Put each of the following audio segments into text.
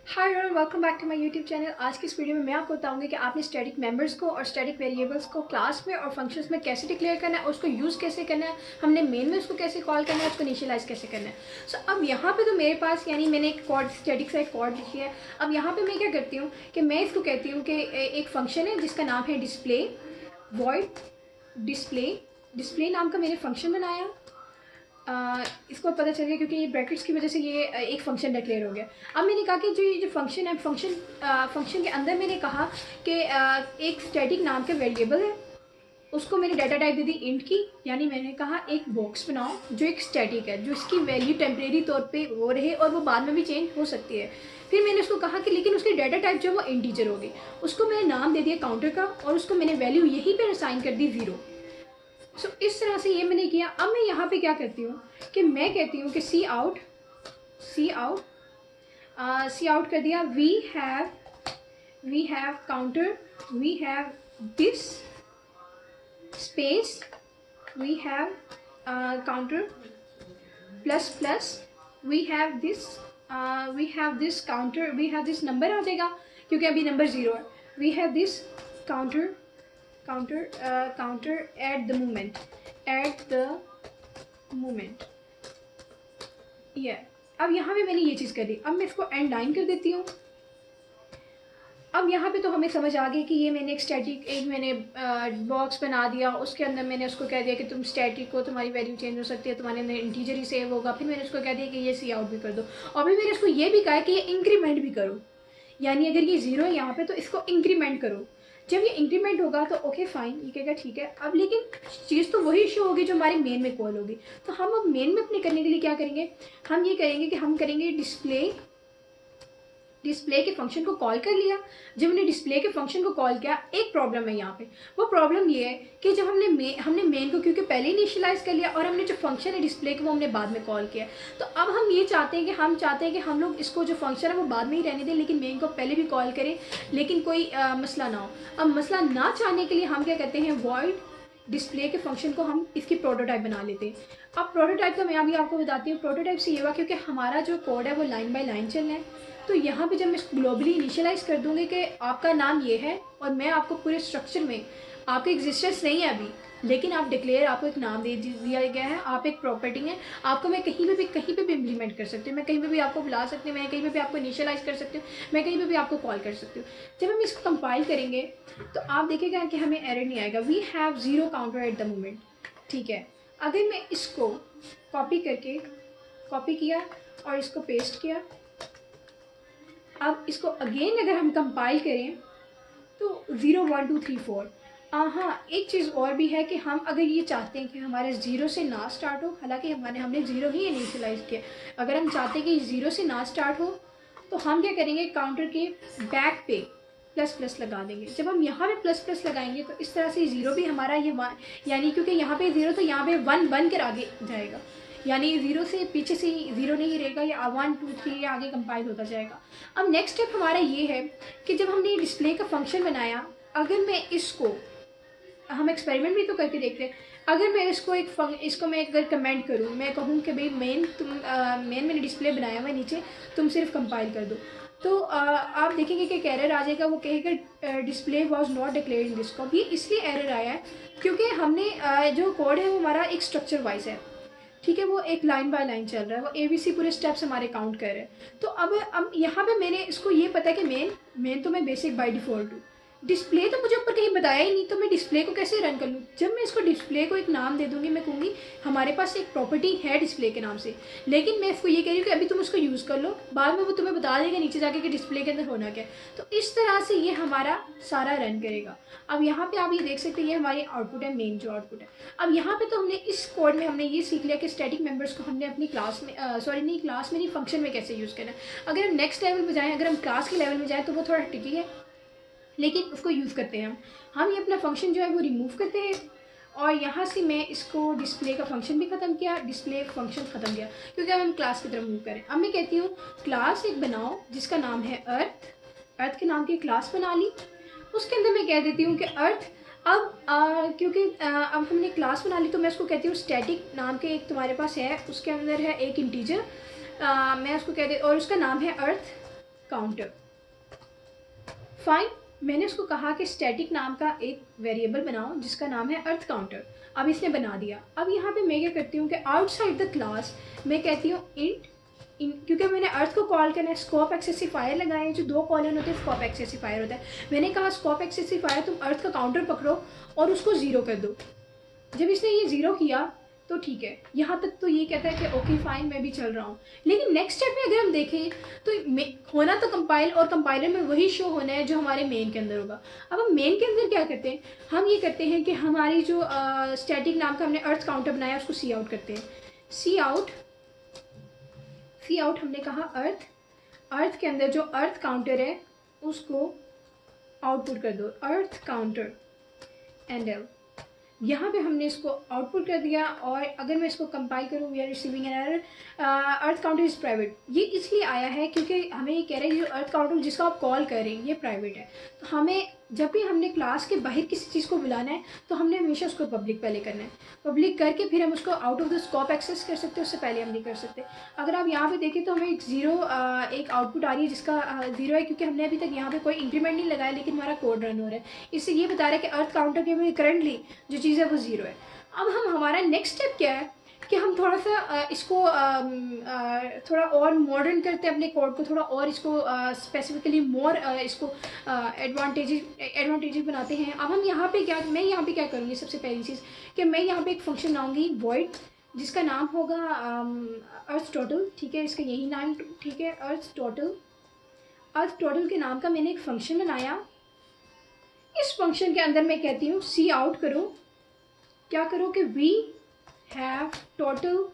Hi everyone, welcome back to my YouTube channel. आज की इस वीडियो में मैं आपको बताऊंगी कि आपने स्टैटिक मेंबर्स को और स्टैटिक वेरिएबल्स को क्लास में और फंक्शंस में कैसे डिक्लेयर करना है, उसको यूज़ कैसे करना है, हमने मेन में उसको कैसे कॉल करना है, उसको इनिशियलाइज कैसे करना है। सो अब यहाँ पे तो मेरे पास यानी मैंने एक कॉर्ड स्टैटिक सा एक कॉर्ड लिखी है। अब यहाँ पे मैं क्या करती हूँ कि मैं इसको कहती हूँ कि एक फंक्शन है जिसका नाम है डिस्प्ले वॉइड डिस्प्ले। डिस्प्ले नाम का मैंने फंक्शन बनाया। इसको पता चल गया क्योंकि ये ब्रैकेट्स की वजह से ये एक फ़ंक्शन डिक्लेयर हो गया। अब मैंने कहा कि जो ये जो फंक्शन है, फंक्शन के अंदर मैंने कहा कि एक स्टैटिक नाम का वेरिएबल है, उसको मैंने डाटा टाइप दे दी इंट की। यानी मैंने कहा एक बॉक्स बनाओ जो एक स्टैटिक है, जो इसकी वैल्यू टेम्परेरी तौर पे वो रहे और वो बाद में भी चेंज हो सकती है। फिर मैंने उसको कहा कि लेकिन उसकी डाटा टाइप जो है वो इंटीजर होगी। उसको मैंने नाम दे दिया काउंटर का और उसको मैंने वैल्यू यहीं पर असाइन कर दी 0। सो इस तरह से ये मैंने किया। अब मैं यहाँ पे क्या करती हूँ कि मैं कहती हूँ कि सी आउट सी आउट कर दिया। We have counter, we have this space, we have counter plus plus, we have this counter, we have this number आ जाएगा क्योंकि अभी नंबर 0 है। We have this counter at the moment ये। अब यहाँ पे मैंने ये चीज़ कर दी। अब मैं इसको एंड लाइन कर देती हूँ। अब यहाँ पे तो हमें समझ आ गई कि ये मैंने एक मैंने बॉक्स बना दिया, उसके अंदर मैंने उसको कह दिया कि तुम स्टैटिक को तुम्हारी वैल्यू चेंज हो सकती है, तुम्हारे अंदर इंटीजर ही सेव होगा। फिर मैंने उसको कह दिया कि ये सी आउट भी कर दो और फिर मैंने उसको ये भी कहा कि ये इंक्रीमेंट भी करो। यानी अगर ये 0 है यहाँ पे तो इसको इंक्रीमेंट करो। जब ये इंक्रीमेंट होगा तो ओके फाइन, ये कहेगा ठीक है। अब लेकिन चीज़ तो वही इशू होगी जो हमारी मेन में कॉल होगी। तो हम अब मेन में अपने करने के लिए क्या करेंगे, हम ये करेंगे कि हम करेंगे डिस्प्ले के फंक्शन को कॉल कर लिया। जब हमने डिस्प्ले के फंक्शन को कॉल किया, एक प्रॉब्लम है यहाँ पे। वो प्रॉब्लम ये है कि जब हमने मेन को क्योंकि पहले इनिशियलाइज कर लिया और हमने जो फंक्शन है डिस्प्ले को वो हमने बाद में कॉल किया। तो अब हम ये चाहते हैं कि हम लोग इसको जो फंक्शन है वो बाद में ही रहने दें, लेकिन मेन को पहले भी कॉल करें, लेकिन कोई मसला ना हो। अब मसला ना चाहने के लिए हम क्या करते हैं, वॉइड डिस्प्ले के फंक्शन को हम इसकी प्रोटोटाइप बना लेते हैं। अब प्रोटोटाइप का मैं अभी आपको बताती हूँ। प्रोटोटाइप से ये हुआ क्योंकि हमारा जो कोड है वो लाइन बाय लाइन चलना है। तो यहाँ पे जब मैं इसको ग्लोबली इनिशियलाइज कर दूंगी कि आपका नाम ये है और मैं आपको पूरे स्ट्रक्चर में, आपकी एग्जिस्टेंस नहीं है अभी, लेकिन आप डिक्लेयर, आपको एक नाम दे दिया गया है, आप एक प्रॉपर्टी है, आपको मैं कहीं पे भी इम्प्लीमेंट कर सकती हूँ। मैं कहीं पे भी आपको बुला सकती हूँ, मैं कहीं पे भी आपको इनिशियलाइज कर सकती हूँ, मैं कहीं पे भी आपको कॉल कर सकती हूँ। जब हम इसको कंपाइल करेंगे तो आप देखिएगा कि हमें एरर नहीं आएगा। We have 0 counter at the moment. ठीक है। अगर मैं इसको कॉपी किया और इसको पेस्ट किया, अब इसको अगेन अगर हम कंपाइल करें तो 0 1 2 3 4। हाँ, एक चीज़ और भी है कि हम अगर ये चाहते हैं कि हमारे 0 से ना स्टार्ट हो, हालांकि हमने 0 ही इनिशियलाइज किया, अगर हम चाहते हैं कि 0 से ना स्टार्ट हो तो हम क्या करेंगे, काउंटर के बैक पे प्लस प्लस लगा देंगे। जब हम यहाँ पे प्लस प्लस लगाएंगे तो इस तरह से 0 भी हमारा ये 1, यानी क्योंकि यहाँ पे 0 तो यहाँ पे 1 बन कर आगे जाएगा, यानी 0 से पीछे से 0 नहीं रहेगा, या 1 2 3 आगे कंपाइल होता जाएगा। अब नेक्स्ट स्टेप हमारा ये है कि जब हमने डिस्प्ले का फंक्शन बनाया, अगर मैं इसको, हम एक्सपेरिमेंट भी तो करके देखते हैं, अगर मैं इसको मैं अगर कमेंट करूँ, मैं कहूँ कि भाई मेन मैंने डिस्प्ले बनाया हुआ है, नीचे तुम सिर्फ कंपाइल कर दो, तो आप देखेंगे कि एक एरर आ जाएगा। वो कहेगा display was not declared in this scope. ये इसलिए एरर आया है क्योंकि हमने जो कोड है वो हमारा एक स्ट्रक्चर वाइज है। ठीक है, वो एक लाइन बाय लाइन चल रहा है, वो ABC पूरे स्टेप्स हमारे काउंट कर रहे हैं। तो अब यहाँ पे मैंने इसको ये पता है कि मेन तो मैं बेसिक बाय डिफ़ॉल्ट हूँ, डिस्प्ले तो मुझे ऊपर कहीं बताया ही नहीं, तो मैं डिस्प्ले को कैसे रन कर लूँ। जब मैं इसको डिस्प्ले को एक नाम दे दूँगी, मैं कहूँगी हमारे पास एक प्रॉपर्टी है डिस्प्ले के नाम से, लेकिन मैं इसको ये कह रही हूँ कि अभी तुम उसको यूज़ कर लो, बाद में वो तुम्हें बता देगा नीचे जाके कि डिस्प्ले के अंदर होना क्या है। तो इस तरह से ये हमारा सारा रन करेगा। अब यहाँ पे आप ये देख सकते हैं, ये हमारी आउटपुट है, मेन जो आउटपुट है। अब यहाँ पे तो हमने इस कोड में हमने ये सीख लिया कि स्टैटिक मेंबर्स को हमने अपनी क्लास में क्लास में नहीं, फंक्शन में कैसे यूज़ करना है। अगर हम नेक्स्ट लेवल पर जाएँ, अगर हम क्लास के लेवल में जाएँ तो वो थोड़ा ट्रिकी है, लेकिन उसको यूज़ करते हैं हम ये अपना फंक्शन जो है वो रिमूव करते हैं और यहाँ से मैं इसको डिस्प्ले का फंक्शन भी ख़त्म किया, डिस्प्ले फंक्शन ख़त्म किया, क्योंकि अब हम क्लास की तरफ मूव करें। अब मैं कहती हूँ क्लास एक बनाओ जिसका नाम है अर्थ के नाम की क्लास बना ली। उसके अंदर मैं कह देती हूँ कि अर्थ, अब क्योंकि अब हमने क्लास बना ली तो मैं उसको कहती हूँ स्टैटिक नाम के एक तुम्हारे पास है, उसके अंदर है एक इंटीजर, मैं उसको कह दे और उसका नाम है अर्थ काउंटर। फाइन, मैंने उसको कहा कि स्टैटिक नाम का एक वेरिएबल बनाओ जिसका नाम है अर्थ काउंटर। अब इसने बना दिया। अब यहाँ पे मैं क्या करती हूँ कि आउटसाइड द क्लास मैं कहती हूँ इंट क्योंकि मैंने अर्थ को कॉल करना है, स्कोप एक्सेसिफायर लगाए, जो 2 कॉलन होते हैं स्कोप एक्सेसिफायर होता है। मैंने कहा स्कोप एक्सेसिफायर तुम अर्थ का काउंटर पकड़ो और उसको 0 कर दो। जब इसने ये 0 किया तो ठीक है, यहाँ तक तो ये कहता है कि ओके फाइन मैं भी चल रहा हूँ। लेकिन नेक्स्ट स्टेप में अगर हम देखें तो होना तो कंपाइल और कंपाइलर में वही शो होना है जो हमारे मेन के अंदर होगा। अब हम मेन के अंदर क्या करते हैं, हम ये करते हैं कि हमारी जो स्टैटिक नाम का हमने अर्थ काउंटर बनाया उसको सी आउट करते हैं। सी आउट हमने कहा अर्थ के अंदर जो अर्थ काउंटर है उसको आउटपुट कर दो, अर्थ काउंटर एंड एल। यहाँ पे हमने इसको आउटपुट कर दिया। और अगर मैं इसको कंपाइल करूँ, we are receiving an error, earth counter is private. ये इसलिए आया है क्योंकि हमें ये कह रहा है ये अर्थ काउंटर जिसका आप कॉल कर रहे हैं ये प्राइवेट है। तो हमें जब भी हमने क्लास के बाहर किसी चीज़ को बुलाना है तो हमने हमेशा उसको पब्लिक पहले करना है। पब्लिक करके फिर हम उसको out of the scope access कर सकते हैं, उससे पहले हम नहीं कर सकते। अगर आप यहाँ पे देखें तो हमें एक 0 एक आउटपुट आ रही है जिसका 0 है, क्योंकि हमने अभी तक यहाँ पे कोई इंक्रीमेंट नहीं लगाया लेकिन हमारा कोड रन हो रहा है। इससे ये बता रहा है कि अर्थ काउंटर के में करंटली जो चीज़ है वो 0 है। अब हमारा नेक्स्ट स्टेप क्या है कि हम थोड़ा सा इसको थोड़ा और मॉडर्न करते हैं अपने कोड को, थोड़ा और इसको स्पेसिफिकली मोर इसको एडवांटेजेस बनाते हैं। अब हम यहाँ पे मैं यहाँ पे क्या करूँगी, सबसे पहली चीज़ कि मैं यहाँ पे एक फंक्शन लाऊंगी वॉइड जिसका नाम होगा अर्थ टोटल। ठीक है, इसका यही नाम ठीक है, अर्थ टोटल के नाम का मैंने एक फंक्शन बनाया। इस फंक्शन के अंदर मैं कहती हूँ सी आउट करो, क्या करो कि वी हैव टोटल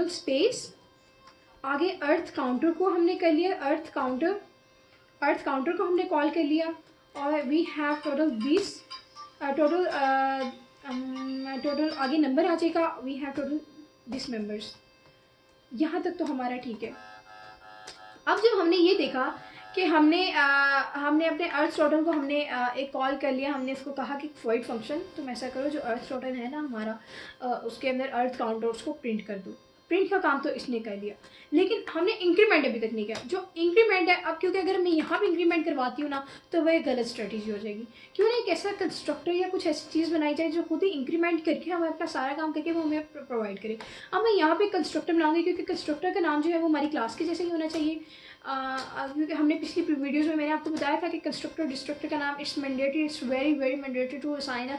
स्पेस, आगे अर्थ काउंटर को हमने कर लिया, अर्थ काउंटर को हमने कॉल कर लिया, और वी हैव टोटल टोटल आगे नंबर आ जाएगा, we have total this members. यहाँ तक तो हमारा ठीक है। अब जब हमने ये देखा कि हमने अपने अर्थ टोटल को हमने एक कॉल कर लिया, हमने इसको कहा कि वॉइड फंक्शन तुम ऐसा करो जो अर्थ टोटल है ना हमारा उसके अंदर अर्थ काउंटर उसको प्रिंट कर दो। प्रिंट का काम तो इसने कर दिया, लेकिन हमने इंक्रीमेंट अभी तक नहीं किया। जो इंक्रीमेंट है अब, क्योंकि अगर मैं यहाँ पे इंक्रीमेंट करवाती हूँ ना तो वह गलत स्ट्रेटेजी हो जाएगी। क्यों ना एक ऐसा कंस्ट्रक्टर या कुछ ऐसी चीज़ बनाई जाए जो खुद ही इंक्रीमेंट करके हमें अपना सारा काम करके वो हमें प्रोवाइड करे। अब मैं यहाँ पे कंस्ट्रक्टर बनाऊंगी क्योंकि कंस्ट्रक्टर का नाम जो है वो हमारी क्लास के जैसे ही होना चाहिए। क्योंकि हमने पिछली वीडियोज़ में मैंने आपको बताया था कि कंस्ट्रक्टर डिस्ट्रक्टर का नाम it's mandatory, it's very very mandatory to assign a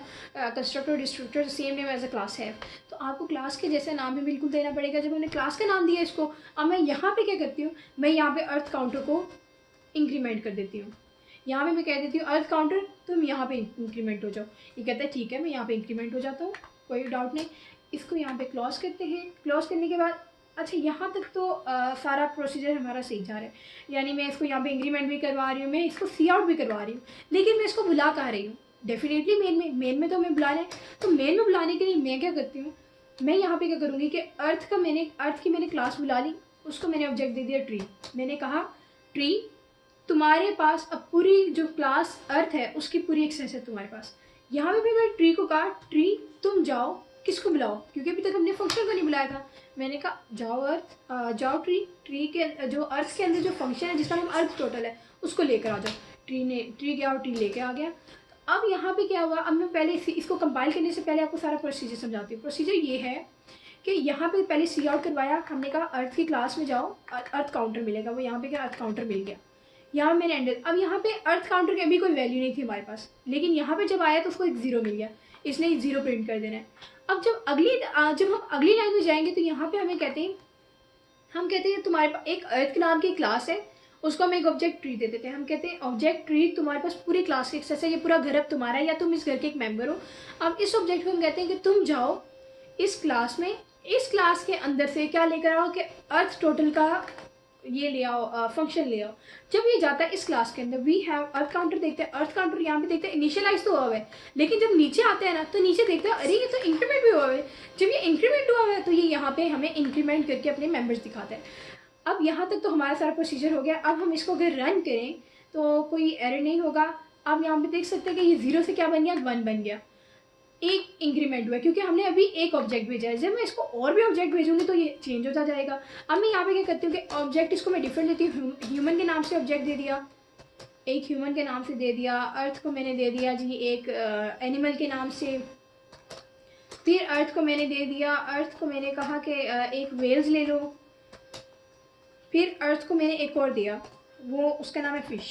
constructor destructor same name as a class है। तो आपको क्लास के जैसे नाम भी बिल्कुल देना पड़ेगा। जब हमने क्लास का नाम दिया इसको, अब मैं यहाँ पे क्या करती हूँ, मैं यहाँ पे अर्थ काउंटर को इंक्रीमेंट कर देती हूँ। यहाँ पे मैं कह देती हूँ अर्थ काउंटर तुम यहाँ पे इंक्रीमेंट हो जाओ। ये कहता है ठीक है, मैं यहाँ पे इंक्रीमेंट हो जाता हूँ, कोई डाउट नहीं। इसको यहाँ पे क्लोज करते हैं। क्लोज करने के बाद अच्छा यहाँ तक तो सारा प्रोसीजर हमारा सही जा रहा है, यानी मैं इसको यहाँ पे इंक्रीमेंट भी करवा रही हूँ, मैं इसको सी आउट भी करवा रही हूँ, लेकिन मैं इसको बुला कहाँ रही हूँ, डेफिनेटली मेन में तो मैं बुला रहे हैं। तो मेन में बुलाने के लिए मैं क्या करती हूँ, मैं यहाँ पे क्या करूँगी कि अर्थ की मैंने क्लास बुला ली, उसको मैंने ऑब्जेक्ट दे दिया ट्री। मैंने कहा ट्री तुम्हारे पास अब पूरी जो क्लास अर्थ है उसकी पूरी एक्सेस है तुम्हारे पास। यहाँ पे भी मैंने ट्री को कहा ट्री तुम जाओ, किसको बुलाओ, क्योंकि अभी तक हमने फंक्शन को नहीं बुलाया था। मैंने कहा जाओ अर्थ, जाओ ट्री के जो अर्थ के अंदर जो फंक्शन है जिसका नाम अर्थ टोटल है उसको लेकर आ जाओ। ट्री गया और ट्री लेके आ गया। तो अब यहाँ पे क्या हुआ, अब मैं पहले इसको कंपाइल करने से पहले आपको सारा प्रोसीजर समझाती हूँ। प्रोसीजर ये है कि यहाँ पे पहले सी आउट करवाया, हमने कहा अर्थ की क्लास में जाओ, अर्थ काउंटर मिलेगा, वो यहाँ पे क्या अर्थ काउंटर मिल गया। यहाँ मैंने एंडर, अब यहाँ पे अर्थ काउंटर की अभी कोई वैल्यू नहीं थी हमारे पास, लेकिन यहाँ पे जब आया तो उसको एक 0 मिल गया, इसने 0 प्रिंट कर देना है। अब जब हम अगली लाइन में जाएंगे तो यहाँ पे हम कहते हैं तुम्हारे पास एक अर्थ के नाम की क्लास है, उसको हम एक ऑब्जेक्ट ट्री दे देते हैं। हम कहते हैं ऑब्जेक्ट ट्री तुम्हारे पास पूरी क्लास की एक्सेस है, ये पूरा घर अब तुम्हारा है या तुम इस घर के एक मेंबर हो। अब इस ऑब्जेक्ट को हम कहते हैं कि तुम जाओ इस क्लास में, इस क्लास के अंदर से क्या लेकर आओ कि अर्थ टोटल का ये ले आओ, फंक्शन ले आओ। जब ये जाता है इस क्लास के अंदर, वी हैव अर्थ काउंटर देखते हैं, अर्थ काउंटर यहाँ पे देखते हैं इनिशियलाइज तो हुआ हुआ है, लेकिन जब नीचे आते हैं ना तो नीचे देखते हैं अरे ये तो इंक्रीमेंट भी हुआ हुआ है। जब ये इंक्रीमेंट हुआ हुआ है तो ये यहाँ पे हमें इंक्रीमेंट करके अपने मेंबर्स दिखाता है। अब यहाँ तक तो हमारा सारा प्रोसीजर हो गया। अब हम इसको अगर रन करें तो कोई एरर नहीं होगा। अब यहाँ पे देख सकते हैं कि ये 0 से क्या बन गया, 1 बन गया। एक इंक्रीमेंट हुआ है, क्योंकि हमने अभी एक ऑब्जेक्ट भेजा है। जब मैं इसको और भी ऑब्जेक्ट भेजूंगी तो ये चेंज होता जाएगा। अब मैं यहाँ पे क्या करती हूँ कि ऑब्जेक्ट इसको मैं डिफरेंट देती हूँ। ह्यूमन के नाम से ऑब्जेक्ट दे दिया, एक ह्यूमन के नाम से दे दिया। अर्थ को मैंने दे दिया जी एक एनिमल के नाम से। फिर अर्थ को मैंने दे दिया, अर्थ को मैंने कहा कि एक वेल्स ले लो। फिर अर्थ को मैंने एक और दिया, वो उसका नाम है फिश।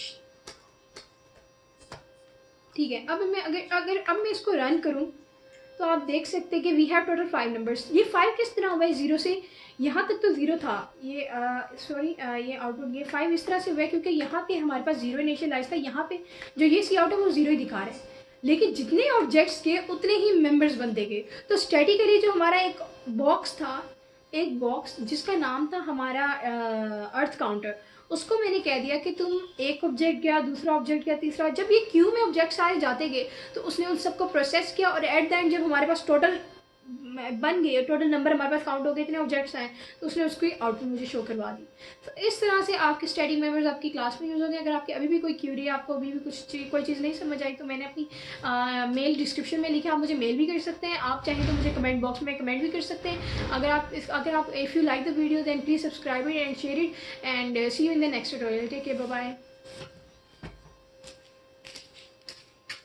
ठीक है, अब मैं अगर अब मैं इसको रन करूं तो आप देख सकते हैं कि वी हैव टोटल 5 नंबर्स। ये 5 किस तरह हुआ है, 0 से यहाँ तक तो 0 था, ये ये आउटपुट ये 5 इस तरह से हुआ है क्योंकि यहाँ पे हमारे पास 0 इनिशियलाइज था। यहाँ पे जो ये सी आउट है वो 0 ही दिखा रहा है, लेकिन जितने ऑब्जेक्ट्स के उतने ही मेंबर्स बनते गए। तो स्टैटिकली जो हमारा एक बॉक्स था, एक बॉक्स जिसका नाम था हमारा अर्थ काउंटर, उसको मैंने कह दिया कि तुम एक ऑब्जेक्ट गया, दूसरा ऑब्जेक्ट गया, तीसरा। जब ये क्यू में ऑब्जेक्ट सारे जाते गए तो उसने उन सबको प्रोसेस किया और एट द एंड जब हमारे पास टोटल बन गई, टोटल नंबर हमारे पास काउंट हो गए, इतने ऑब्जेक्ट्स आए, तो उसने उसकी आउटपुट मुझे शो करवा दी। तो इस तरह से आपके स्टडी मेंबर्स आपकी क्लास में यूज़ होंगे। अगर आपके अभी भी कोई क्यूरी है, आपको अभी भी कोई चीज़ नहीं समझ आई, तो मैंने अपनी मेल डिस्क्रिप्शन में लिखा, आप मुझे मेल भी कर सकते हैं। आप चाहें तो मुझे कमेंट बॉक्स में कमेंट भी कर सकते हैं। अगर आप if you like the video then please subscribe it and share it and see you in the next tutorial. Take care, bye bye.